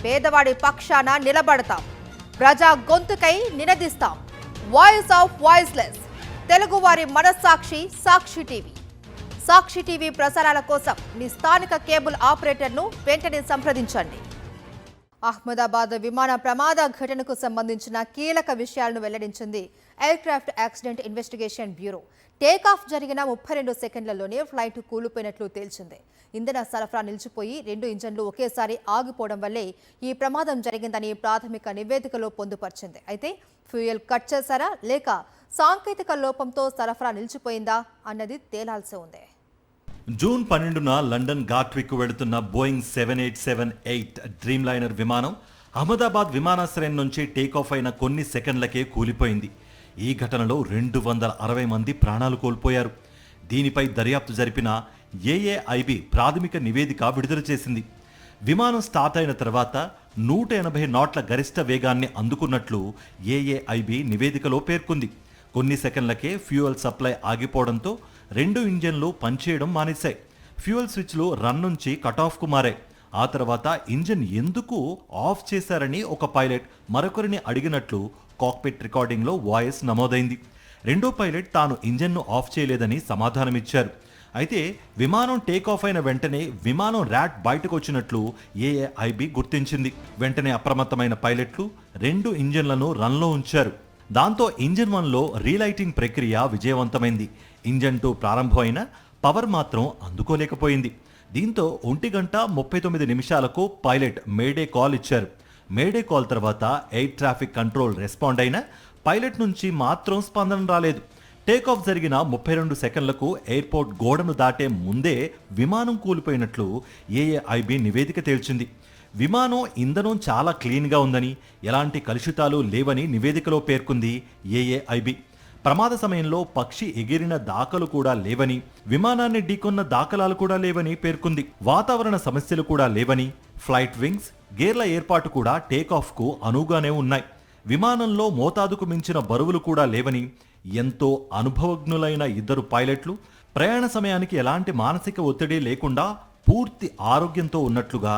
పేదవాడి పక్షాన నిలబడతాం, ప్రజా గొంతుకై నినదిస్తాం. వాయిస్ ఆఫ్ వాయిస్లెస్, తెలుగువారి మనస్సాక్షి సాక్షి టీవీ. సాక్షి టీవీ ప్రసారాల కోసం మీ స్థానిక కేబుల్ ఆపరేటర్ను వెంటనే సంప్రదించండి. అహ్మదాబాద్ విమాన ప్రమాద ఘటనకు సంబంధించిన కీలక విషయాలను వెల్లడించింది aircraft accident investigation bureau. Takeoff జరిగిన 32 సెకండ్లలోనే ఫ్లైట్ కూలిపోయినట్లు తేల్చింది. ఇంధన సరఫరా నిలిచిపోయి 2 ఇంజన్లు ఒకేసారి ఆగిపోవడం వల్లే ఈ ప్రమాదం జరిగిందని ప్రాథమిక నివేదికలో పొందుపరిచింది. అయితే ఫ్యూయల్ కట్ చేశారా లేక సాంకేతిక లోపంతో సరఫరా నిలిచిపోయిందా అన్నది తేలాల్సి ఉంది. జూన్ 12న లండన్ గాట్విక్ వెళుతున్న బోయింగ్ 7878 డ్రీమ్ లైనర్ విమానం అహ్మదాబాద్ విమానాశ్రయం నుంచి టేకాఫ్ అయిన కొన్ని సెకండ్లకే కూలిపోయింది. ఈ ఘటనలో 260 మంది ప్రాణాలు కోల్పోయారు. దీనిపై దర్యాప్తు జరిపిన ఏఏఐబి ప్రాథమిక నివేదిక విడుదల చేసింది. విమానం స్టార్ట్ అయిన తర్వాత 180 నాట్ల గరిష్ట వేగాన్ని అందుకున్నట్లు ఏఏఐబి నివేదికలో పేర్కొంది. కొన్ని సెకండ్లకే ఫ్యూయల్ సప్లై ఆగిపోవడంతో 2 ఇంజన్లు పనిచేయడం మానేశాయి. ఫ్యూయల్ స్విచ్లు రన్ నుంచి కటాఫ్కు మారాయి. ఆ తర్వాత ఇంజన్ ఎందుకు ఆఫ్ చేశారని ఒక పైలట్ మరొకరిని అడిగినట్లు కాక్పిట్ రికార్డింగ్లో వాయిస్ నమోదైంది. రెండో పైలట్ తాను ఇంజన్ను ఆఫ్ చేయలేదని సమాధానమిచ్చారు. అయితే విమానం టేకాఫ్ అయిన వెంటనే విమానం ర్యాట్ బయటకు వచ్చినట్లు ఏఏఐబి గుర్తించింది. వెంటనే అప్రమత్తమైన పైలట్లు 2 ఇంజన్లను రన్లో ఉంచారు. దాంతో ఇంజన్ 1లో రీలైటింగ్ ప్రక్రియ విజయవంతమైంది. ఇంజన్ 2 ప్రారంభమైన పవర్ మాత్రం అందుకోలేకపోయింది. దీంతో 1:39 పైలట్ మేడే కాల్ ఇచ్చారు. మేడే కాల్ తర్వాత ఎయిర్ ట్రాఫిక్ కంట్రోల్ రెస్పాండ్ అయినా పైలట్ నుంచి మాత్రం స్పందన రాలేదు. టేకాఫ్ జరిగిన 32 సెకండ్లకు ఎయిర్పోర్ట్ గోడను దాటే ముందే విమానం కూలిపోయినట్లు ఏఏఐబి నివేదిక తేల్చింది. విమానం ఇంధనం చాలా క్లీన్గా ఉందని, ఎలాంటి కలుషితాలు లేవని నివేదికలో పేర్కొంది ఏఏఐబి. ప్రమాద సమయంలో పక్షి ఎగిరిన దాఖలు కూడా లేవని, విమానాన్ని ఢీకొన్న దాఖలాలు కూడా లేవని పేర్కొంది. వాతావరణ సమస్యలు కూడా లేవని, ఫ్లైట్ వింగ్స్, గేర్ల ఏర్పాటు కూడా టేకాఫ్కు అనువుగానే ఉన్నాయి. విమానంలో మోతాదుకు మించిన బరువులు కూడా లేవని, ఎంతో అనుభవజ్ఞులైన 2 పైలట్లు ప్రయాణ సమయానికి ఎలాంటి మానసిక ఒత్తిడి లేకుండా పూర్తి ఆరోగ్యంతో ఉన్నట్లుగా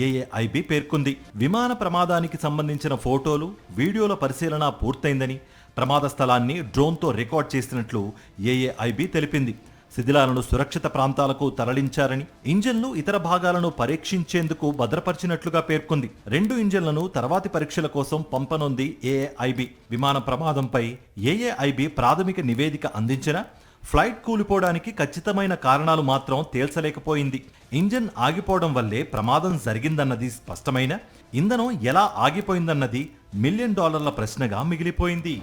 ఏఏఐబి పేర్కొంది. విమాన ప్రమాదానికి సంబంధించిన ఫోటోలు, వీడియోల పరిశీలన పూర్తయిందని, ప్రమాద స్థలాన్ని డ్రోన్తో రికార్డ్ చేసినట్లు ఏఏఐబి తెలిపింది. శిథిలాలను సురక్షిత ప్రాంతాలకు తరలించారని, ఇంజన్లు ఇతర భాగాలను పరీక్షించేందుకు భద్రపరిచినట్లుగా పేర్కొంది. 2 ఇంజన్లను తర్వాతి పరీక్షల కోసం పంపనుంది ఏఏఐబి. విమాన ప్రమాదంపై ఏఏఐబి ప్రాథమిక నివేదిక అందించిన ఫ్లైట్ కూలిపోవడానికి ఖచ్చితమైన కారణాలు మాత్రం తేల్చలేకపోయింది. ఇంజన్ ఆగిపోవడం వల్లే ప్రమాదం జరిగిందన్నది స్పష్టమైన, ఇంధనం ఎలా ఆగిపోయిందన్నది $1 మిలియన్ ప్రశ్నగా మిగిలిపోయింది.